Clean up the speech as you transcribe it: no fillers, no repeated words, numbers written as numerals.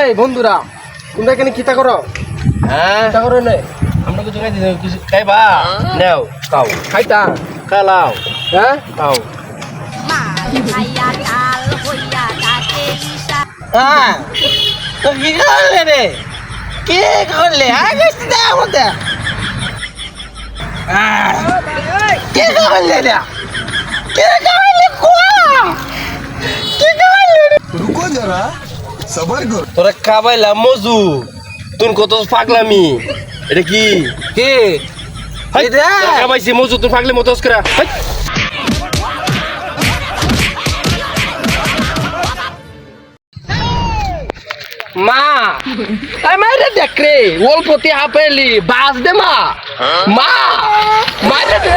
এই বন্ধুরা তোমরা এখানে কিতা করো? হ্যাঁ কিতা করো নে? আমরা কিছু খাইতে কিছু খাইবা নেও খাও খাইতা খালাও হ্যাঁ খাও হ্যাঁ তো কি করলে রে কি করলে আগে মধ্যে কি করলে রে কি করলে কি করলে रुको जरा सबर करो তোরা খাবাইলা মজু তুই কত পাগলামি এটা কি কি এটা খাবাইছি মজু তুই পাগলে মতো করা মা আমারে দেখ রে ওলপতি হাপেলি বাস দে মা মা মারে দে